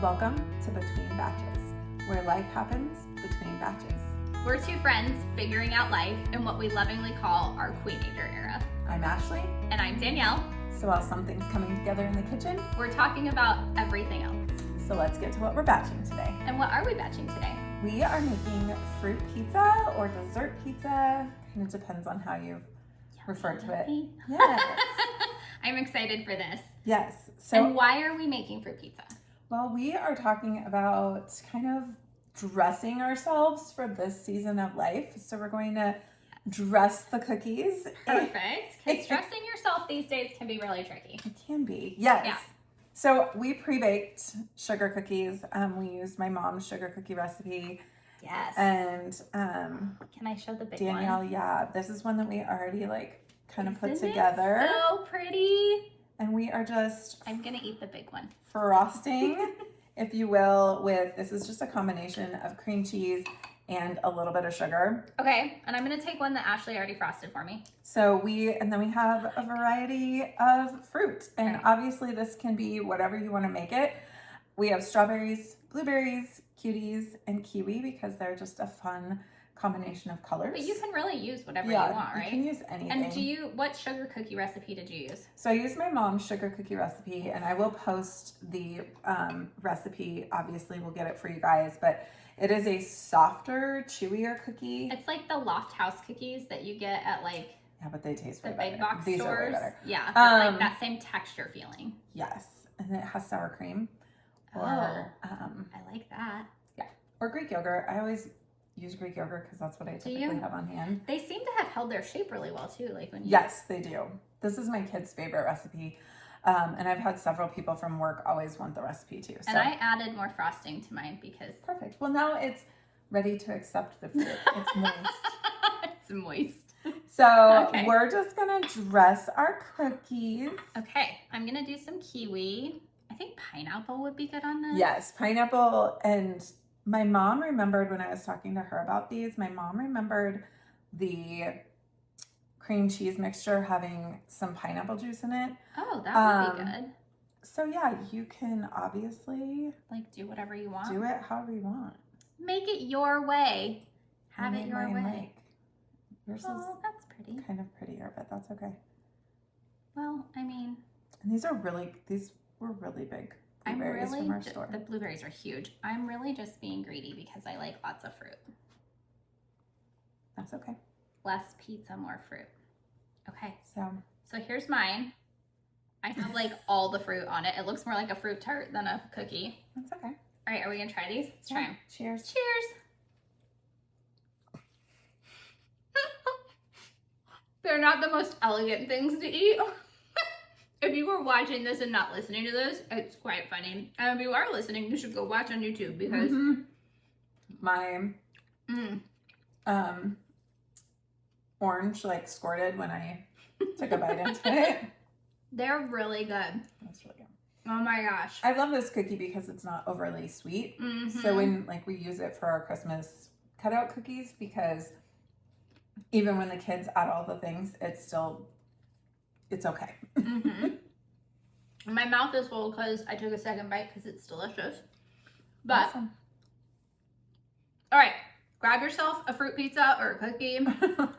Welcome to Between Batches, where life happens between batches. We're two friends figuring out life in what we lovingly call our Queenager era. I'm Ashley. And I'm Danielle. So while something's coming together in the kitchen, we're talking about everything else. So let's get to what we're batching today. And what are we batching today? We are making fruit pizza or dessert pizza. Kind of depends on how you refer to it. Yes. I'm excited for this. Yes. And why are we making fruit pizza? Well, we are talking about kind of dressing ourselves for this season of life. So we're going to dress the cookies. Perfect. Because dressing yourself these days can be really tricky. It can be, yes. Yeah. So we pre-baked sugar cookies. We used my mom's sugar cookie recipe. Yes. And can I show the big Danielle, one? yeah, this is one that we already kind of put Isn't together. It so pretty. And we are just I'm gonna eat the big one. Frosting, if you will, this is just a combination of cream cheese and a little bit of sugar. Okay, and I'm gonna take one that Ashley already frosted for me. So then we have a variety of fruit, and okay. Obviously this can be whatever you want to make it. We have strawberries, blueberries, cuties, and kiwi because they're just a fun combination of colors. But you can really use whatever you want, right? You can use anything. And what sugar cookie recipe did you use? So I used my mom's sugar cookie recipe, and I will post the recipe. Obviously, we'll get it for you guys, but it is a softer, chewier cookie. It's like the Loft House cookies that you get at yeah, but they taste the way big better. box These stores. are way better. Yeah, like that same texture feeling. Yes, and it has sour cream. I like that. Yeah, or Greek yogurt. I always use Greek yogurt because that's what I typically have on hand. They seem to have held their shape really well too. Yes, they do. This is my kid's favorite recipe. And I've had several people from work always want the recipe too. So. And I added more frosting to mine because... Perfect. Well, now it's ready to accept the fruit. It's moist. It's moist. So We're just going to dress our cookies. Okay. I'm going to do some kiwi. I think pineapple would be good on this. Yes, pineapple. And my mom remembered when I was talking to her about these, my mom remembered the cream cheese mixture having some pineapple juice in it. Oh, that would be good. So yeah, you can obviously do whatever you want. Do it however you want. Make it your way. Have it your way. Yours that's pretty. Kind of prettier, but that's okay. Well, I mean. And these were really big blueberries from our store. The blueberries are huge. I'm really just being greedy because I like lots of fruit. That's okay. Less pizza, more fruit. Okay. So here's mine. I have all the fruit on it. It looks more like a fruit tart than a cookie. That's okay. All right, are we gonna try these? Let's try them. Cheers. Cheers. They're not the most elegant things to eat. If you were watching this and not listening to this, it's quite funny. And if you are listening, you should go watch on YouTube because my orange squirted when I took a bite into it. They're really good. That's really good. Oh my gosh. I love this cookie because it's not overly sweet. So when we use it for our Christmas cutout cookies, because even when the kids add all the things, it's okay. My mouth is full because I took a second bite because it's delicious. But awesome. All right, grab yourself a fruit pizza or a cookie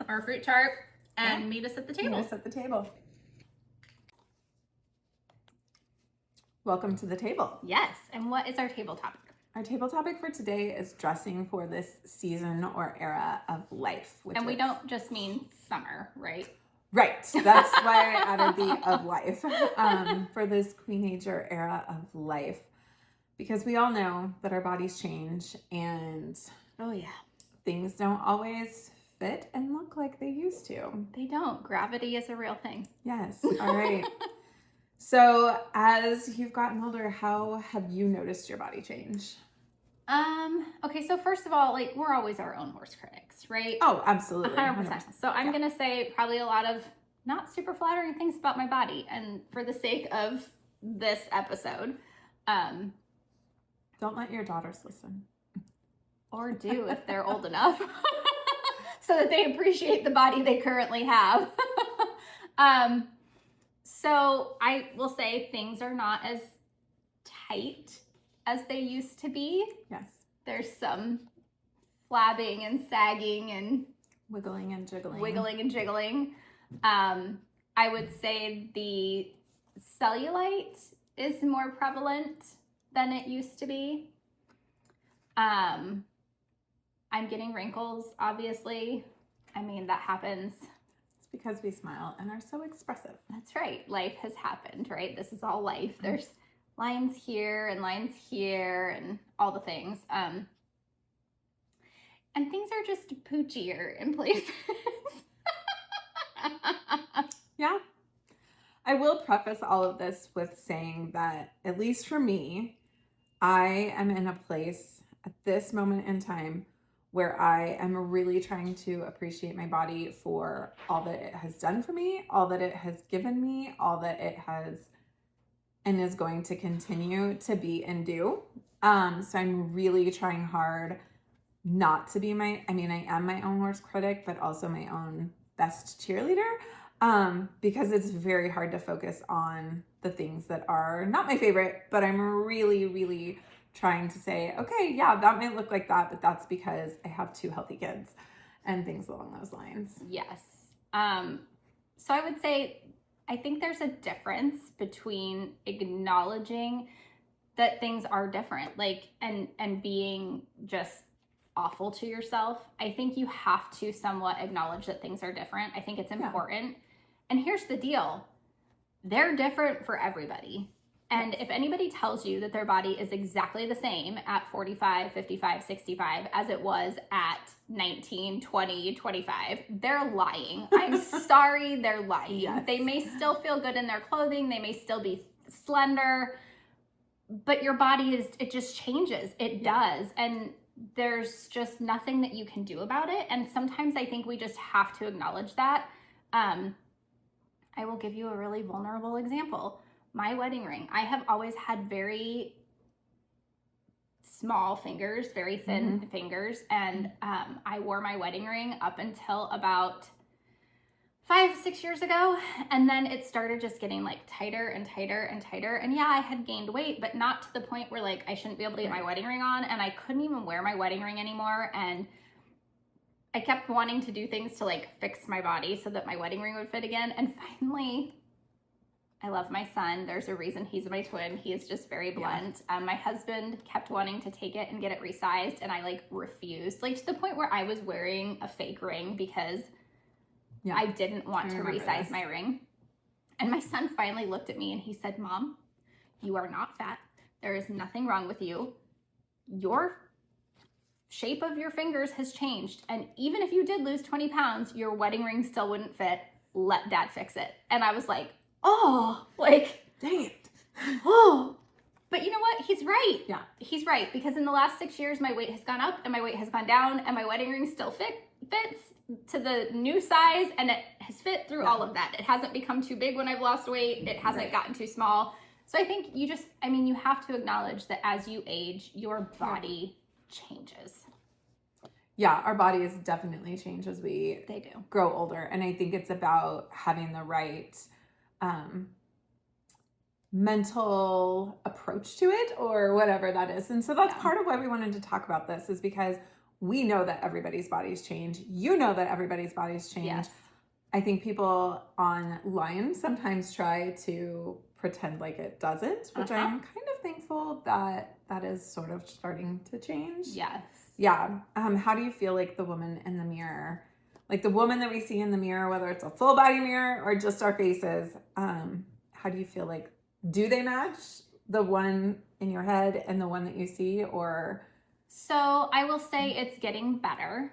or a fruit tart and meet us at the table. Meet us at the table. Welcome to the table. Yes, and what is our table topic? Our table topic for today is dressing for this season or era of life. And we don't just mean summer, right? Right. That's why I added the of life for this Queenager era of life. Because we all know that our bodies change and things don't always fit and look like they used to. They don't. Gravity is a real thing. Yes. All right. So as you've gotten older, how have you noticed your body change? Okay, so first of all, we're always our own worst critics, right? Oh, absolutely. 100%. So I'm going to say probably a lot of not super flattering things about my body. And for the sake of this episode, don't let your daughters listen. Or do if they're old enough so that they appreciate the body they currently have. So I will say things are not as tight as they used to be. Yes. There's some flabbing and sagging and wiggling and jiggling. I would say the cellulite is more prevalent than it used to be. I'm getting wrinkles, obviously. I mean, that happens. It's because we smile and are so expressive. That's right. Life has happened, right? This is all life. There's lines here and lines here and all the things. And things are just poochier in places. Yeah. I will preface all of this with saying that, at least for me, I am in a place at this moment in time where I am really trying to appreciate my body for all that it has done for me, all that it has given me, all that it has and is going to continue to be and do. So I'm really trying hard not to be I am my own worst critic, but also my own best cheerleader. Because it's very hard to focus on the things that are not my favorite, but I'm really, really trying to say, okay, yeah, that might look like that, but that's because I have 2 healthy kids and things along those lines. Yes. So I would say, I think there's a difference between acknowledging that things are different, like, and being just awful to yourself. I think you have to somewhat acknowledge that things are different. I think it's important. Yeah. And here's the deal. They're different for everybody. And if anybody tells you that their body is exactly the same at 45, 55, 65 as it was at 19, 20, 25, they're lying. I'm sorry, they're lying. Yes. They may still feel good in their clothing. They may still be slender. But your body it just changes. It does. And there's just nothing that you can do about it. And sometimes I think we just have to acknowledge that. I will give you a really vulnerable example. My wedding ring. I have always had very small fingers, very thin fingers. And I wore my wedding ring up until about 5-6 years ago. And then it started just getting like tighter and tighter and tighter. And yeah, I had gained weight, but not to the point where like I shouldn't be able to get my wedding ring on. And I couldn't even wear my wedding ring anymore. And I kept wanting to do things to like fix my body so that my wedding ring would fit again. And finally, I love my son. There's a reason he's my twin. He is just very blunt. Yeah. My husband kept wanting to take it and get it resized, and I like refused, like to the point where I was wearing a fake ring because I didn't want to resize my ring. And my son finally looked at me and he said, "Mom, you are not fat. There is nothing wrong with you. Your shape of your fingers has changed. And even if you did lose 20 pounds, your wedding ring still wouldn't fit. Let Dad fix it." And I was like, oh, like, dang it. Oh, but you know what? He's right. Yeah. He's right. Because in the last 6 years, my weight has gone up and my weight has gone down and my wedding ring still fits to the new size, and it has fit through all of that. It hasn't become too big when I've lost weight. It hasn't gotten too small. So I think you have to acknowledge that as you age, your body changes. Yeah, our bodies definitely change as we grow older. And I think it's about having the right mental approach to it, or whatever that is. And so that's part of why we wanted to talk about this, is because we know that everybody's bodies change. You know that everybody's bodies change. Yes. I think people online sometimes try to pretend like it doesn't, which I'm kind of thankful that is sort of starting to change. Yes. Yeah. How do you feel like the woman in the mirror, like the woman that we see in the mirror, whether it's a full body mirror or just our faces, how do you feel like, do they match the one in your head and the one that you see, or? So I will say it's getting better.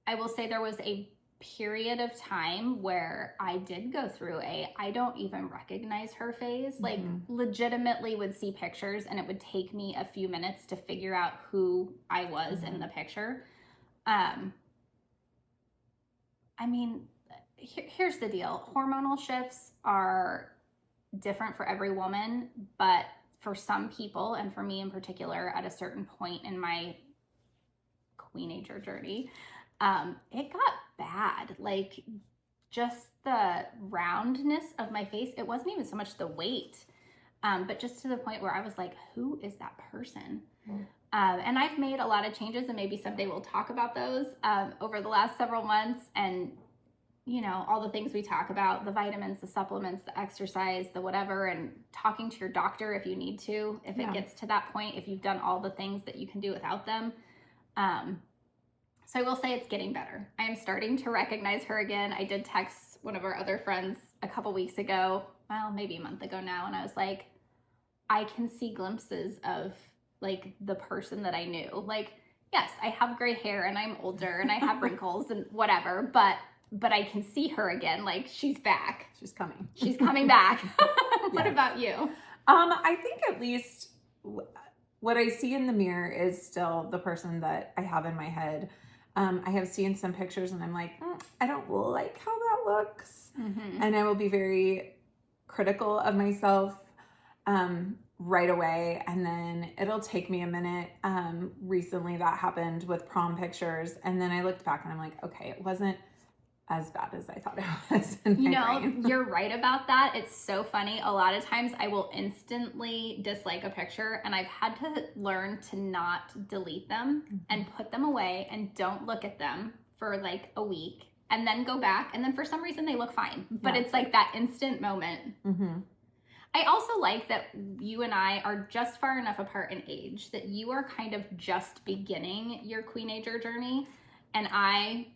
I will say there was a period of time where I did go through I don't even recognize her phase. Like legitimately would see pictures and it would take me a few minutes to figure out who I was in the picture. Here's the deal. Hormonal shifts are different for every woman, but for some people, and for me in particular, at a certain point in my Queenager journey, it got bad. Like just the roundness of my face. It wasn't even so much the weight. but just to the point where I was like, who is that person? And I've made a lot of changes, and maybe someday we'll talk about those over the last several months. And, you know, all the things we talk about, the vitamins, the supplements, the exercise, the whatever, and talking to your doctor if you need to, if it gets to that point, if you've done all the things that you can do without them. So I will say it's getting better. I am starting to recognize her again. I did text one of our other friends a couple weeks ago, well, maybe a month ago now, and I was like, I can see glimpses of like the person that I knew. Like, yes, I have gray hair and I'm older and I have wrinkles and whatever, but I can see her again. Like, she's back. She's coming. She's coming back. What about you? I think at least what I see in the mirror is still the person that I have in my head. I have seen some pictures and I'm like, I don't like how that looks. And I will be very critical of myself right away, and then it'll take me a minute. Recently that happened with prom pictures, and then I looked back and I'm like, okay, it wasn't as bad as I thought it was in my brain. You're right about that. It's so funny. A lot of times I will instantly dislike a picture, and I've had to learn to not delete them and put them away and don't look at them for like a week, and then go back, and then for some reason they look fine, but it's like that instant moment. I also like that you and I are just far enough apart in age that you are kind of just beginning your Queenager journey, and I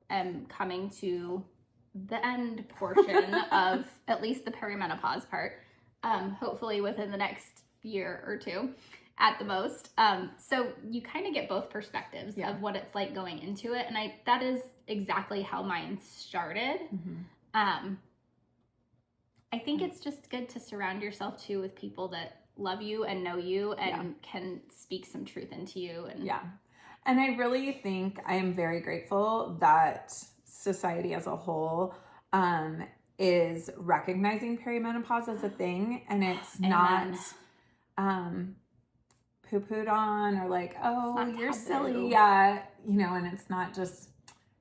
am coming to the end portion of at least the perimenopause part, hopefully within the next year or two at the most. So you kind of get both perspectives of what it's like going into it, and that is exactly how mine started. I think it's just good to surround yourself too with people that love you and know you and can speak some truth into you. And and I really think I am very grateful that society as a whole is recognizing perimenopause as a thing, and it's not poo-pooed on or like, oh, you're silly, you know, and it's not just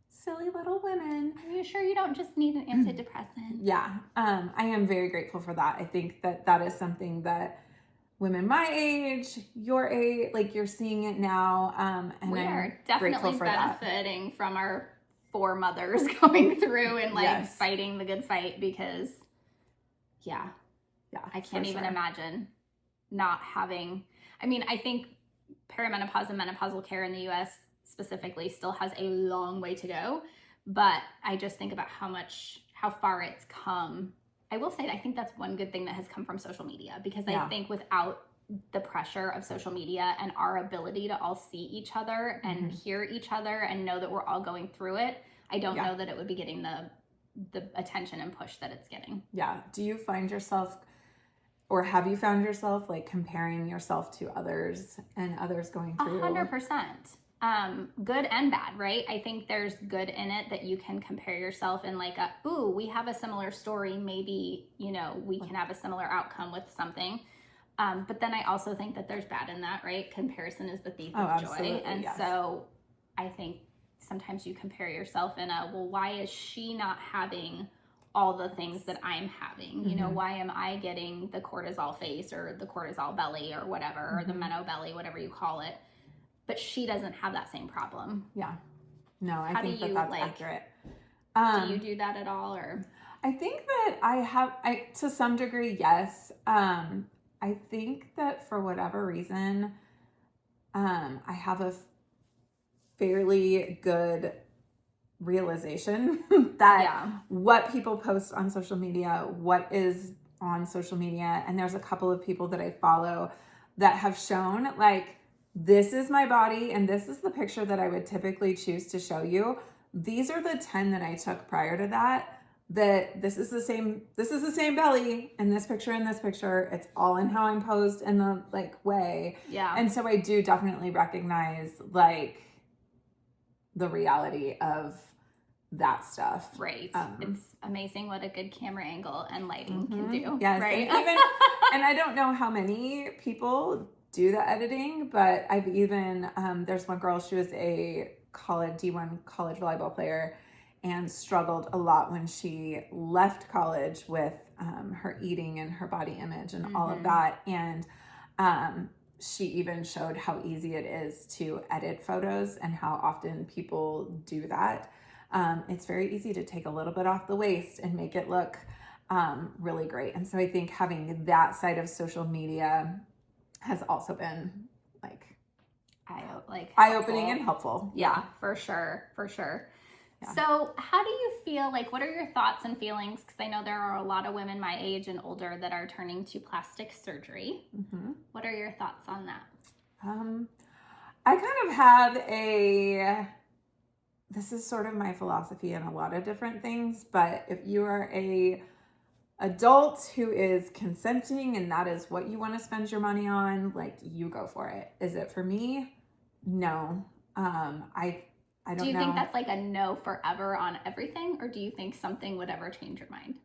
silly little women. Are you sure you don't just need an antidepressant? I am very grateful for that. I think that is something that women my age, your age, like you're seeing it now. And we I'm are definitely for benefiting from our foremothers going through and like fighting the good fight, because I can't even imagine not having, I mean, I think perimenopause and menopausal care in the US specifically still has a long way to go, but I just think about how far it's come. I will say that I think that's one good thing that has come from social media, because I think without the pressure of social media and our ability to all see each other and hear each other and know that we're all going through it, I don't know that it would be getting the attention and push that it's getting. Do you find yourself, or have you found yourself like comparing yourself to others and others going through? 100%. Good and bad, right? I think there's good in it that you can compare yourself in like ooh, we have a similar story. Maybe, you know, we can have a similar outcome with something. But then I also think that there's bad in that, right? Comparison is the thief of joy. And so I think sometimes you compare yourself in well, why is she not having all the things that I'm having? You know, why am I getting the cortisol face or the cortisol belly or whatever, or the meno belly, whatever you call it, but she doesn't have that same problem? No, I think that's accurate. Do you do that at all? Or I think that I to some degree, yes. I think that for whatever reason, I have a fairly good realization that what people post on social media, what is on social media, and there's a couple of people that I follow that have shown like, this is my body and this is the picture that I would typically choose to show you. These are the 10 that I took prior to that this is the same belly in this picture, in this picture. It's all in how I'm posed in the like way. And so I do definitely recognize like the reality of that stuff. Right. It's amazing what a good camera angle and lighting can do. Right. And I don't know how many people do the editing, but I've even there's one girl, she was a D1 college volleyball player, and struggled a lot when she left college with her eating and her body image and all of that. And she even showed how easy it is to edit photos and how often people do that. It's very easy to take a little bit off the waist and make it look really great. And so I think having that side of social media has also been eye-opening and helpful. Yeah, for sure. Yeah. So how do you feel, what are your thoughts and feelings? Because I know there are a lot of women my age and older that are turning to plastic surgery. What are your thoughts on that? I kind of have this is sort of my philosophy in a lot of different things, but if you are a adult who is consenting and that is what you want to spend your money on, you go for it. Is it for me? No. I don't know. Do you think that's a no forever on everything, or do you think something would ever change your mind?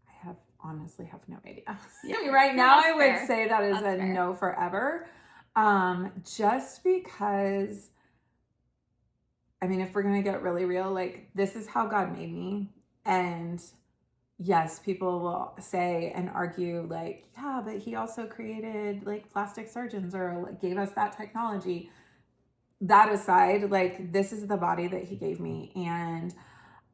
I honestly have no idea. Yeah. Right now, I would say that is a no forever. Just because, if we're going to get really real, this is how God made me. And yes, people will say and argue yeah, but he also created plastic surgeons or gave us that technology. That aside, this is the body that he gave me, and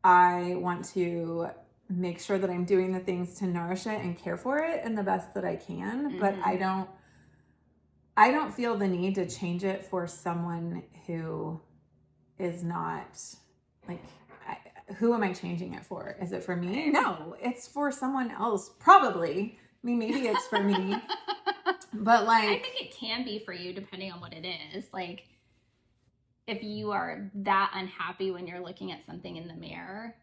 I want to make sure that I'm doing the things to nourish it and care for it in the best that I can. But I don't feel the need to change it for someone who is not who am I changing it for? Is it for me? No, it's for someone else. Probably. Maybe it's for me. But I think it can be for you depending on what it is. If you are that unhappy when you're looking at something in the mirror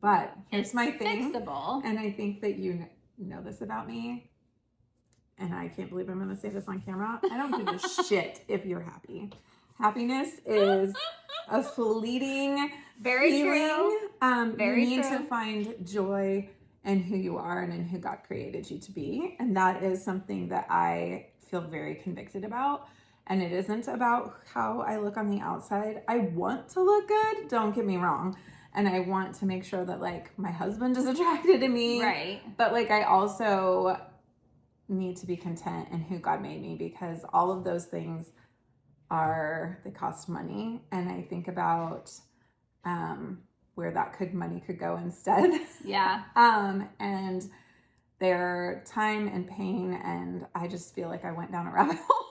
but here's my thing. Fixable. And I think that you know this about me. And I can't believe I'm going to say this on camera. I don't give a shit if you're happy. Happiness is a fleeting feeling. Very you need true. to find joy in who you are and in who God created you to be. And that is something that I feel very convicted about. And it isn't about how I look on the outside. I want to look good, don't get me wrong. And I want to make sure that my husband is attracted to me. Right. But I also need to be content in who God made me, because all of those things they cost money. And I think about where that money could go instead. Yeah. And their time and pain, and I just feel like I went down a rabbit hole.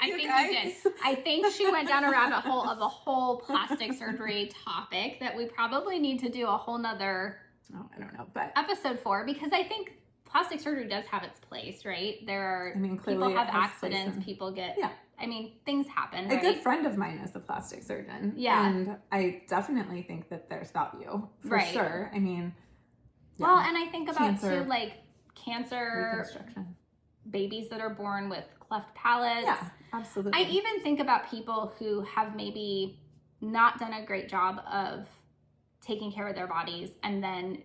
I think you did. I think she went down a rabbit hole of a whole plastic surgery topic that we probably need to do a whole nother I don't know, but episode for, because I think plastic surgery does have its place, right? There are people have accidents, people get things happen. A good friend of mine is a plastic surgeon. Yeah. And I definitely think that there's value for sure. Well, and I think about cancer, too, cancer, reconstruction, babies that are born with cleft palates. Yeah, absolutely. I even think about people who have maybe not done a great job of taking care of their bodies and then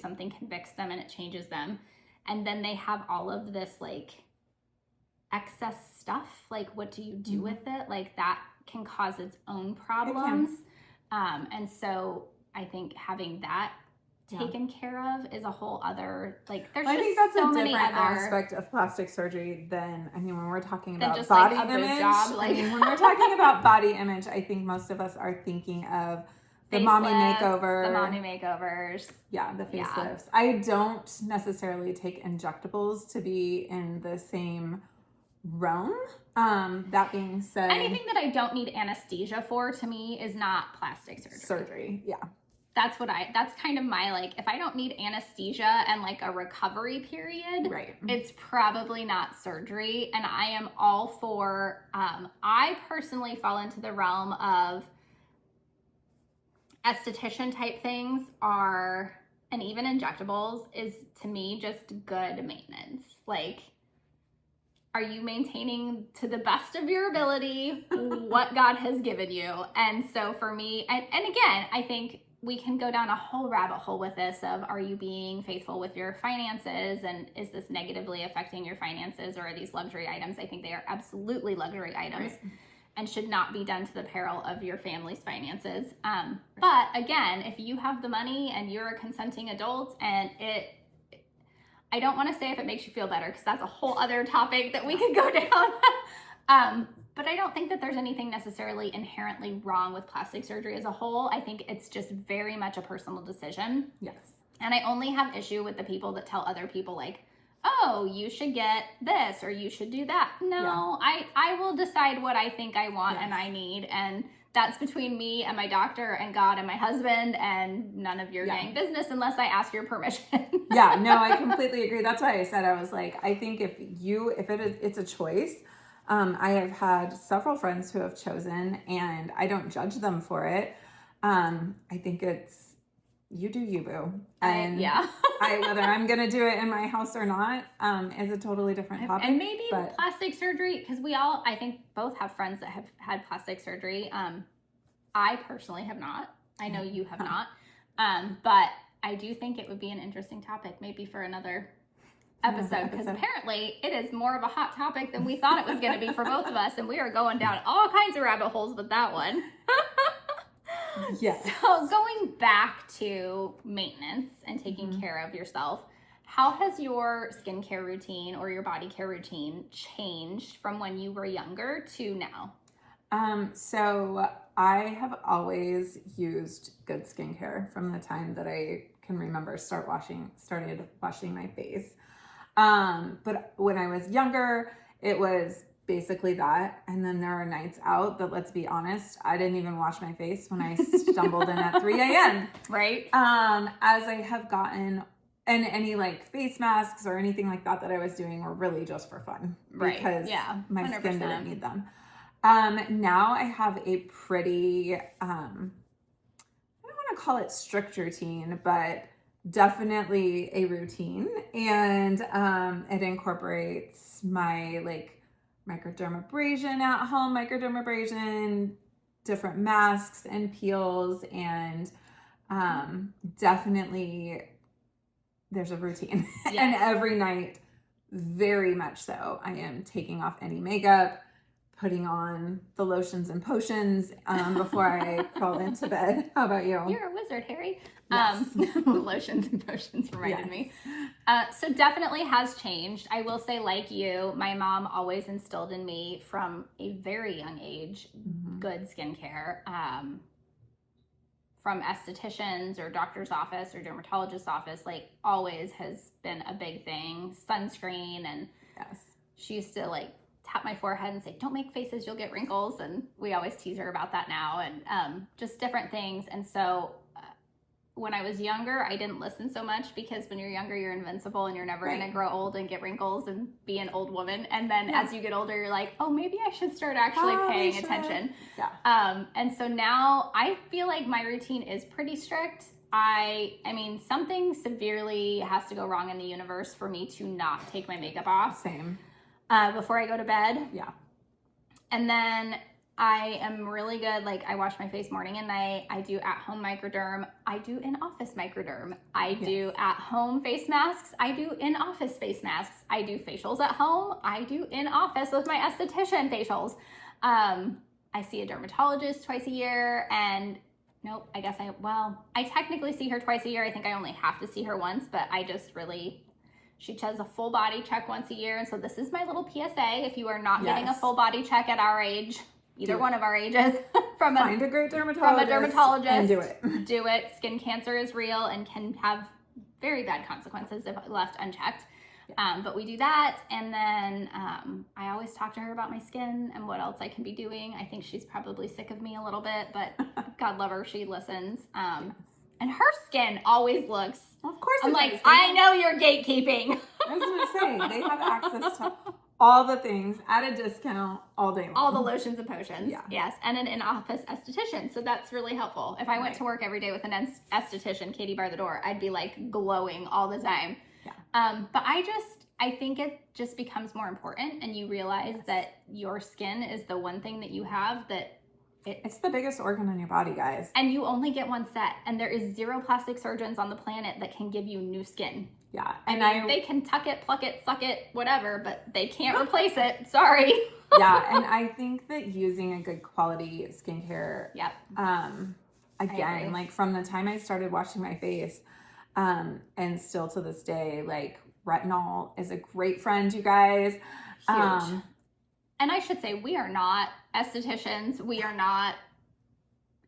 something convicts them and it changes them. And then they have all of this excess stuff. What do you do with it? That can cause its own problems. And so I think having that taken care of is a whole other there's I think that's so a many different other aspect of plastic surgery than when we're talking about just body a boob image. job, when we're talking about body image, I think most of us are thinking of the mommy makeover, the mommy makeovers, the facelifts. I don't necessarily take injectables to be in the same realm. That being said, anything that I don't need anesthesia for, to me, is not plastic surgery. That's kind of my, if I don't need anesthesia and a recovery period, right, it's probably not surgery. And I am all for, I personally fall into the realm of esthetician type things and even injectables is, to me, just good maintenance. Are you maintaining to the best of your ability what God has given you? And so for me, and again, I think we can go down a whole rabbit hole with this of, are you being faithful with your finances, and is this negatively affecting your finances, or are these luxury items? I think they are absolutely luxury items. Right. and should not be done to the peril of your family's finances. But again, if you have the money and you're a consenting adult, and I don't want to say if it makes you feel better, because that's a whole other topic that we could go down. But I don't think that there's anything necessarily inherently wrong with plastic surgery as a whole. I think it's just very much a personal decision. Yes. And I only have issue with the people that tell other people like, oh, you should get this or you should do that. No, yeah. I will decide what I think I want and I need. And that's between me and my doctor and God and my husband, and none of your dang business unless I ask your permission. Yeah, no, I completely agree. That's why I said, I was like, I think if it's a choice. I have had several friends who have chosen, and I don't judge them for it. I think it's, you do you, boo. And whether I'm going to do it in my house or not, is a totally different topic. And maybe plastic surgery, because I think both have friends that have had plastic surgery. I personally have not. I know you have not. But I do think it would be an interesting topic, maybe for another episode, because apparently it is more of a hot topic than we thought it was going to be for both of us, and we are going down all kinds of rabbit holes with that one. Yes. So going back to maintenance and taking care of yourself, how has your skincare routine or your body care routine changed from when you were younger to now? So I have always used good skincare from the time that I can remember started washing my face. But when I was younger, it was basically that. And then there are nights out that, let's be honest, I didn't even wash my face when I stumbled in at 3 a.m. Right. As I have gotten, and any like face masks or anything like that I was doing were really just for fun. Right. Because my 100%. skin didn't need them. Now I have a pretty, I don't want to call it strict routine, but definitely a routine, and it incorporates my like microdermabrasion at home, different masks and peels, and definitely there's a routine. And every night, very much so, I am taking off any makeup, putting on the lotions and potions before I crawl into bed. How about you? You're a wizard, Harry. Yes. Lotions and potions reminded me. So definitely has changed. I will say, like you, my mom always instilled in me from a very young age good skincare. From estheticians or doctor's office or dermatologist's office, like always has been a big thing. Sunscreen, and she used to like tap my forehead and say, don't make faces, you'll get wrinkles. And we always tease her about that now, and just different things. And so when I was younger, I didn't listen so much, because when you're younger, you're invincible and you're never going to grow old and get wrinkles and be an old woman. And then as you get older, you're like, oh, maybe I should start actually paying attention. And so now I feel like my routine is pretty strict. I mean, something severely has to go wrong in the universe for me to not take my makeup off. Same. Before I go to bed. And then I am really good. Like, I wash my face morning and night. I do at-home microderm. I do in-office microderm. I do at-home face masks. I do in-office face masks. I do facials at home. I do in-office with my esthetician facials. I see a dermatologist twice a year, and nope, I guess I technically see her twice a year. I think I only have to see her once, but I just really... She does a full body check once a year. And so this is my little PSA. If you are not getting a full body check at our age, either one of our ages, find a great dermatologist and do it. Do it. Skin cancer is real and can have very bad consequences if left unchecked. But we do that. And then I always talk to her about my skin and what else I can be doing. I think she's probably sick of me a little bit, but God love her, she listens. And her skin always looks... Of course, I'm like, I know you're gatekeeping. I was going to say, they have access to all the things at a discount all day long. All the lotions and potions. Yes. And an in-office esthetician. So that's really helpful. If I went to work every day with an esthetician, Katie bar the door, I'd be like glowing all the time. But I think it just becomes more important, and you realize that your skin is the one thing that you have that it's the biggest organ in your body, guys. And you only get one set. And there is 0 plastic surgeons on the planet that can give you new skin. Yeah. And they can tuck it, pluck it, suck it, whatever, but they can't replace it. Sorry. Yeah. And I think that using a good quality skincare, yep. Again, like from the time I started washing my face, and still to this day, like retinol is a great friend, you guys. Huge. And I should say, we are not estheticians. We are not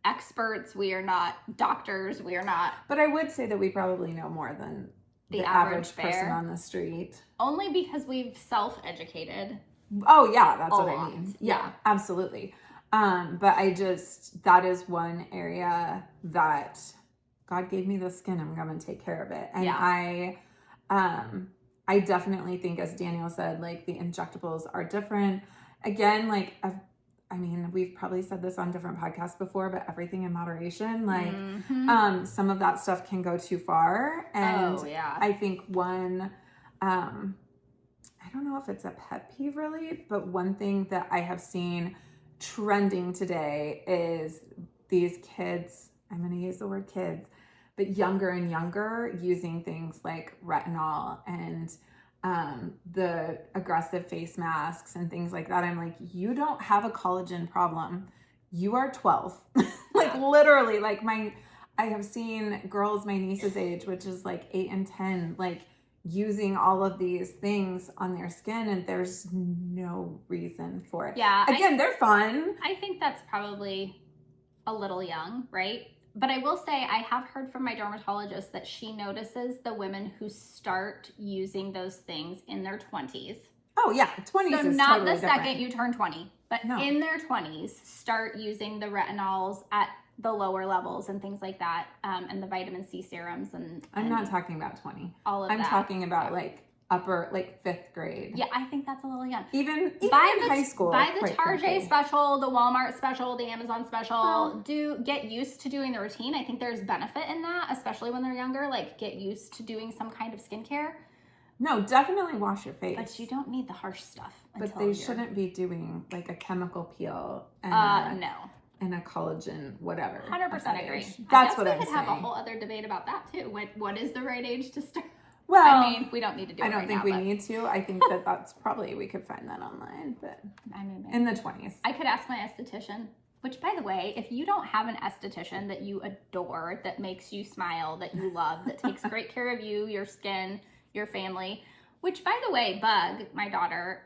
experts. We are not doctors. We are not. But I would say that we probably know more than the average person on the street. Only because we've self-educated. Oh, yeah, that's what I mean. Yeah, absolutely. But that is one area that God gave me the skin. I'm going to take care of it. And I definitely think, as Daniel said, like the injectables are different. Again, like, I mean, we've probably said this on different podcasts before, but everything in moderation, like, some of that stuff can go too far. And I think I don't know if it's a pet peeve really, but one thing that I have seen trending today is these kids, I'm going to use the word kids, but younger and younger, using things like retinol and the aggressive face masks and things like that. I'm like, you don't have a collagen problem. You are 12. Like literally, like I have seen girls my niece's age, which is like 8 and 10, like using all of these things on their skin, and there's no reason for it. Yeah. Again, they're fun. I think that's probably a little young, right? But I will say, I have heard from my dermatologist that she notices the women who start using those things in their 20s. Oh yeah, 20s so is not totally the different. second you turn 20, but in their 20s start using the retinols at the lower levels and things like that, and the vitamin C serums and I'm not talking about 20. All of that. I'm talking about like upper, like 5th grade. Yeah, I think that's a little young. Even in high school. Buy the Target special, the Walmart special, the Amazon special. Get used to doing the routine. I think there's benefit in that, especially when they're younger. Like, get used to doing some kind of skincare. No, definitely wash your face. But you don't need the harsh stuff. But they shouldn't be doing like a chemical peel and and a collagen, whatever. 100% agree. That's what I'm saying. We could have a whole other debate about that too. What is the right age to start? Well, I mean, we don't need to do it. I don't think we need to. I think that's probably, we could find that online, but I mean, in the 20s. I could ask my esthetician, which, by the way, if you don't have an esthetician that you adore, that makes you smile, that you love, that takes great care of you, your skin, your family, which, by the way, Bug, my daughter,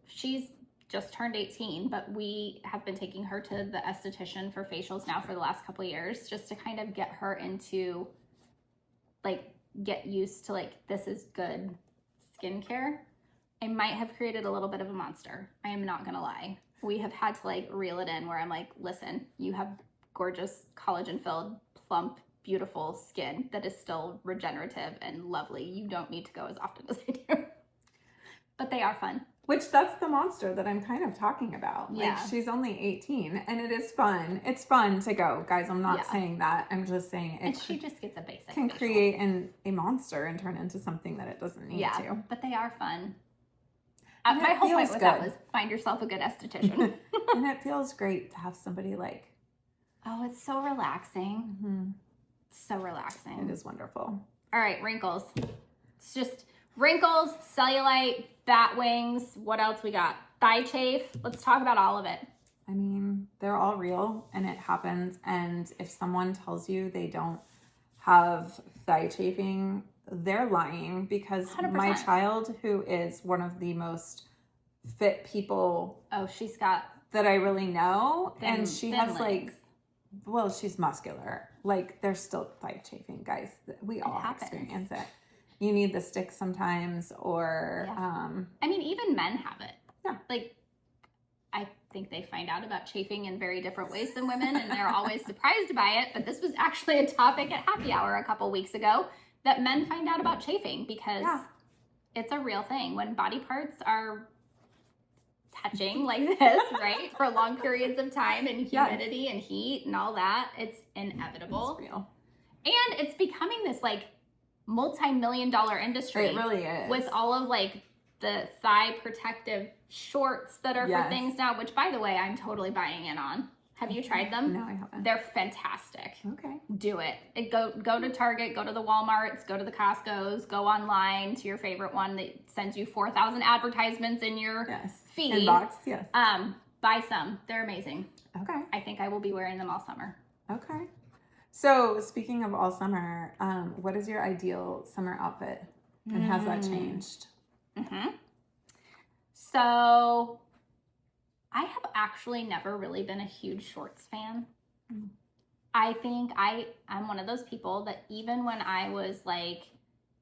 she's just turned 18, but we have been taking her to the esthetician for facials now for the last couple of years, just to kind of get her into, like, get used to, like, this is good skincare. I might have created a little bit of a monster. I am not gonna lie. We have had to, like, reel it in where I'm like, listen, you have gorgeous collagen filled, plump, beautiful skin that is still regenerative and lovely. You don't need to go as often as I do. But they are fun. Which, that's the monster that I'm kind of talking about. Like, she's only 18 and it is fun. It's fun to go. Guys, I'm not saying that. I'm just saying it. And she just gets a basic can facial. Create a monster and turn into something that it doesn't need to. But they are fun. My whole point with that was find yourself a good esthetician. And it feels great to have somebody like... Oh, it's so relaxing. Mm-hmm. So relaxing. It is wonderful. All right, wrinkles. It's just wrinkles, cellulite, bat wings. What else we got? Thigh chafe. Let's talk about all of it. I mean, they're all real and it happens. And if someone tells you they don't have thigh chafing, they're lying, because 100%. My child, who is one of the most fit people she's got that I really know, and she has legs. She's muscular. Like, there's still thigh chafing, guys. We all experience it. You need the stick sometimes, or I mean, even men have it. Yeah. Like, I think they find out about chafing in very different ways than women, and they're always surprised by it. But this was actually a topic at happy hour a couple weeks ago, that men find out about chafing, because it's a real thing. When body parts are touching like this, right, for long periods of time, and humidity and heat and all that, it's inevitable. It's real. And it's becoming this, like, multi-million-dollar industry. It really is. With all of, like, the thigh protective shorts that are for things now, which, by the way, I'm totally buying in on. Have you tried them? No, I haven't. They're fantastic. Okay. Do it. Go to Target, go to the Walmarts, go to the Costco's, go online to your favorite one that sends you 4,000 advertisements in your feed. Inbox, yes. Buy some. They're amazing. Okay. I think I will be wearing them all summer. Okay. So speaking of all summer, what is your ideal summer outfit? And has that changed? So I have actually never really been a huge shorts fan. I think I'm one of those people that even when I was like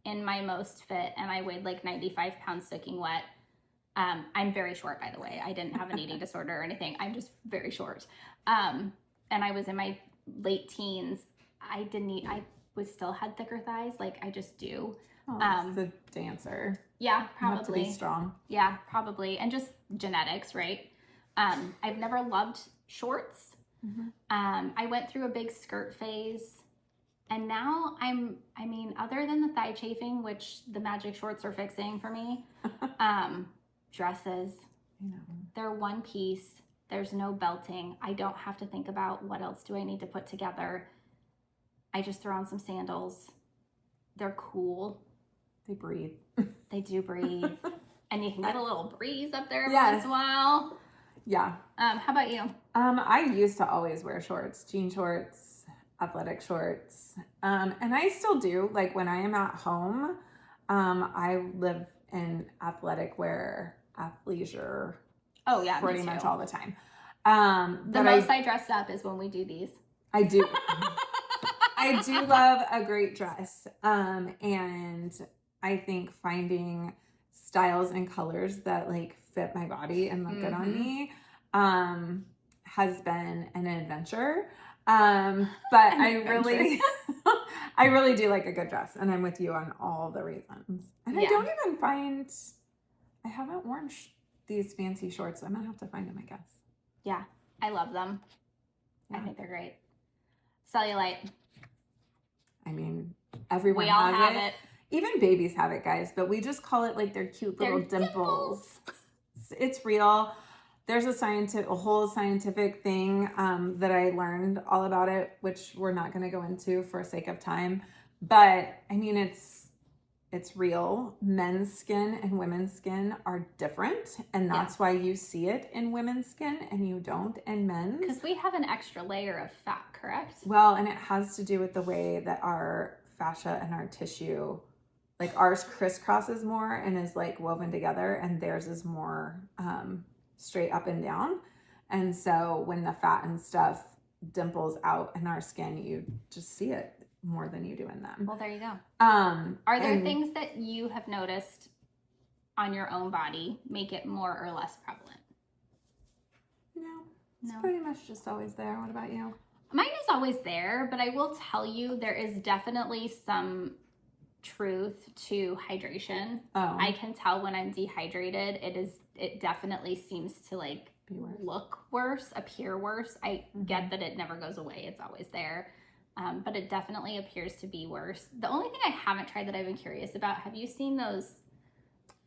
in my most fit and I weighed like 95 pounds soaking wet, I'm very short, by the way. I didn't have an eating disorder or anything. I'm just very short. And I was in my late teens. I still had thicker thighs. Like I just do. Oh, the dancer. Yeah, probably. You have to be strong. Yeah, probably. And just genetics, right? I've never loved shorts. I went through a big skirt phase. And now other than the thigh chafing, which the magic shorts are fixing for me, dresses. They're one piece. There's no belting. I don't have to think about what else do I need to put together. I just throw on some sandals. They're cool. They breathe. They do breathe. And you can get a little breeze up there every once in a while. Yeah. How about you? I used to always wear shorts, jean shorts, athletic shorts. And I still do. Like when I am at home, I live in athletic wear, athleisure. Oh yeah, pretty much all the time. The most I dress up is when we do these. I do. I do love a great dress. And I think finding styles and colors that like fit my body and look good on me has been an adventure. But I really do like a good dress, and I'm with you on all the reasons. And I don't even find I haven't worn these fancy shorts. I'm gonna have to find them, I guess. Yeah, I love them. Yeah. I think they're great. Cellulite. I mean, everyone we all has have it. Even babies have it, guys, but we just call it like their cute little dimples. It's real. There's a whole scientific thing that I learned all about it, which we're not going to go into for sake of time. But I mean, it's real. Men's skin and women's skin are different, and that's why you see it in women's skin and you don't in men's. Because we have an extra layer of fat, correct? Well, and it has to do with the way that our fascia and our tissue, like ours crisscrosses more and is like woven together, and theirs is more straight up and down. And so when the fat and stuff dimples out in our skin, you just see it more than you do in them. Well, there you go. Are there things that you have noticed on your own body make it more or less prevalent? No, it's pretty much just always there. What about you? Mine is always there, but I will tell you there is definitely some truth to hydration. I can tell when I'm dehydrated. It definitely seems to like look worse, appear worse. I get that it never goes away. It's always there. But it definitely appears to be worse. The only thing I haven't tried that I've been curious about, have you seen those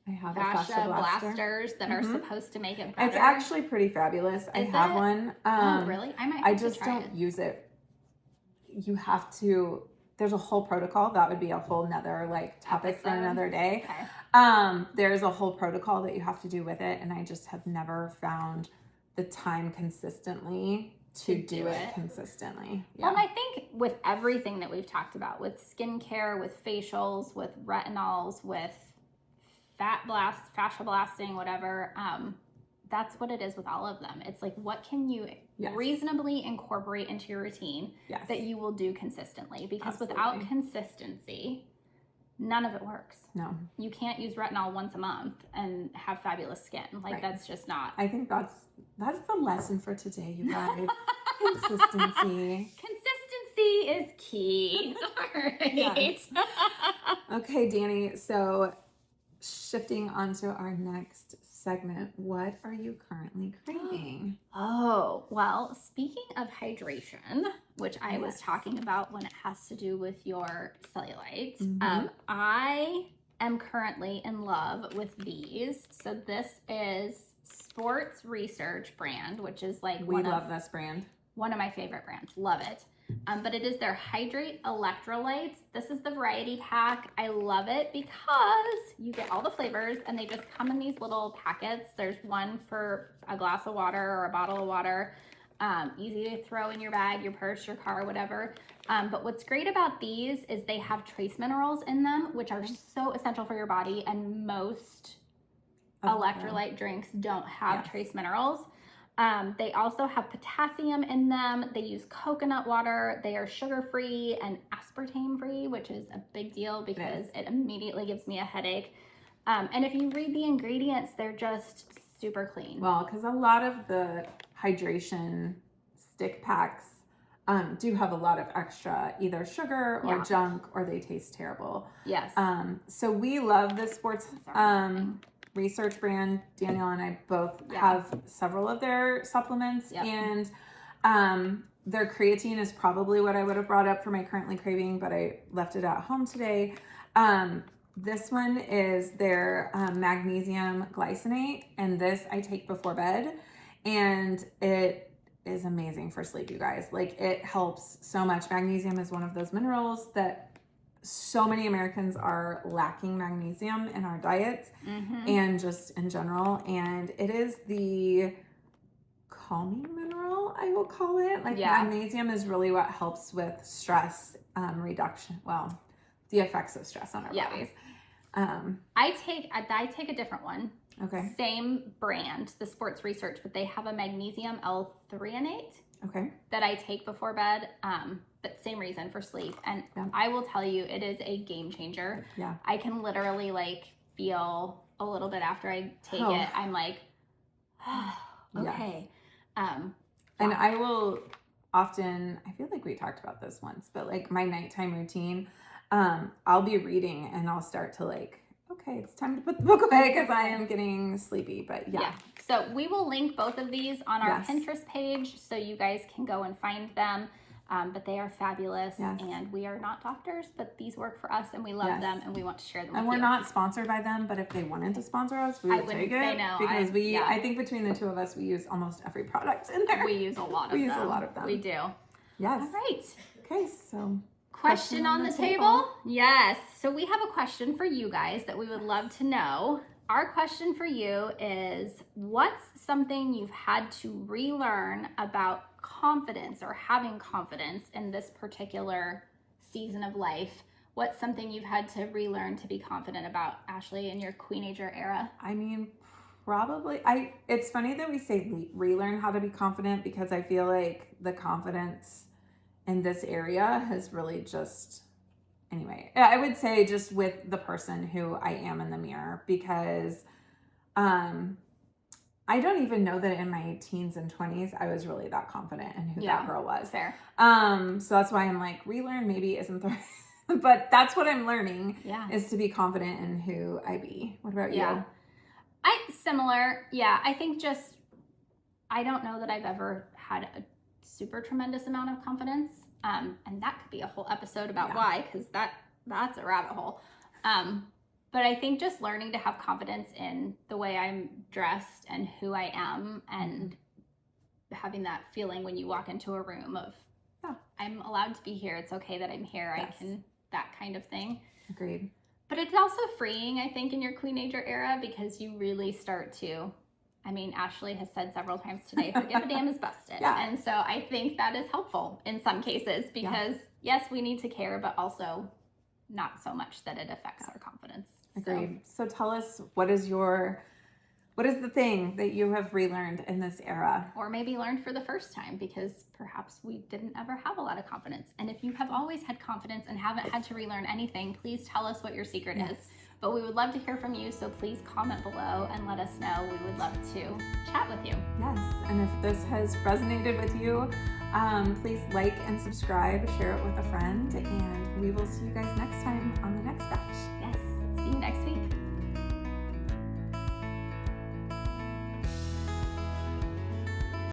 fascia blasters that are supposed to make it better? It's actually pretty fabulous. I have one. Oh, really? I just don't use it. You have to, there's a whole protocol. That would be a whole nother like topic for another day. Okay. There's a whole protocol that you have to do with it, and I just have never found the time consistently to do it consistently. Yeah. Well, and I think with everything that we've talked about, with skincare, with facials, with retinols, with fascia blasting, whatever, that's what it is with all of them. It's like, what can you reasonably incorporate into your routine that you will do consistently? Because without consistency, none of it works. No. You can't use retinol once a month and have fabulous skin. Like that's just not. I think that's the lesson for today, you guys. Consistency. Consistency is key. All right. Yes. Okay, Danny. So shifting onto our next segment, what are you currently craving? Oh, well, speaking of hydration, which I was talking about when it has to do with your cellulite, I am currently in love with these. So this is Sports Research brand, which is like we love this brand. one of my favorite brands. Love it. But it is their Hydrate Electrolytes. This is the variety pack. I love it because you get all the flavors and they just come in these little packets. There's one for a glass of water or a bottle of water. Easy to throw in your bag, your purse, your car, whatever. But what's great about these is they have trace minerals in them, which are so essential for your body, and most electrolyte drinks don't have trace minerals. They also have potassium in them. They use coconut water. They are sugar-free and aspartame-free, which is a big deal because it immediately gives me a headache. And if you read the ingredients, they're just super clean. Well, because a lot of the hydration stick packs do have a lot of extra either sugar or junk, or they taste terrible. Yes. So we love this sports research brand. Danielle and I both have several of their supplements, and their creatine is probably what I would have brought up for my currently craving, but I left it at home today. This one is their magnesium glycinate, and this I take before bed, and it is amazing for sleep, you guys. Like, it helps so much. Magnesium is one of those minerals that so many Americans are lacking magnesium in our diets and just in general. And it is the calming mineral, I will call it. Like, magnesium is really what helps with stress reduction. Well, the effects of stress on our bodies. I take a different one. Okay. Same brand, the Sports Research, but they have a magnesium L-threonate. Okay. That I take before bed, but same reason, for sleep. And I will tell you, it is a game changer. Yeah. I can literally feel a little bit after I take it. I'm like, okay. And I will often, I feel like we talked about this once, but my nighttime routine, I'll be reading and I'll start to okay, it's time to put the book away because I am getting sleepy. But so we will link both of these on our Pinterest page so you guys can go and find them. But they are fabulous, and we are not doctors, but these work for us, and we love them, and we want to share them with you. And we're not sponsored by them, but if they wanted to sponsor us, we would take it. Say no, because I think between the two of us, we use almost every product in there. We use a lot of them. We do. Yes. All right. Okay, so question on the table? Yes. So we have a question for you guys that we would love to know. Our question for you is, what's something you've had to relearn about confidence or having confidence in this particular season of life? What's something you've had to relearn to be confident about, Ashley, in your Queenager era? I mean, probably, it's funny that we say relearn how to be confident, because I feel like the confidence in this area has really just, anyway, I would say just with the person who I am in the mirror, because I don't even know that in my teens and 20s I was really that confident in who that girl was. Fair. So that's why I'm relearn maybe isn't the but that's what I'm learning, is to be confident in who I be. What about you? Similar. I think just, I don't know that I've ever had a super tremendous amount of confidence. And that could be a whole episode about why, because that's a rabbit hole. But I think just learning to have confidence in the way I'm dressed and who I am, and having that feeling when you walk into a room of, I'm allowed to be here. It's okay that I'm here. I can, that kind of thing. Agreed. But it's also freeing, I think, in your Queenager era, because you really start to, I mean, Ashley has said several times today, forgive a damn is busted. And so I think that is helpful in some cases, because yes, we need to care, but also not so much that it affects our confidence. Agreed. So tell us, what is the thing that you have relearned in this era? Or maybe learned for the first time, because perhaps we didn't ever have a lot of confidence. And if you have always had confidence and haven't had to relearn anything, please tell us what your secret is. But we would love to hear from you, so please comment below and let us know. We would love to chat with you. Yes, and if this has resonated with you, please like and subscribe, share it with a friend, and we will see you guys next time on the next batch. Yes, see you next week.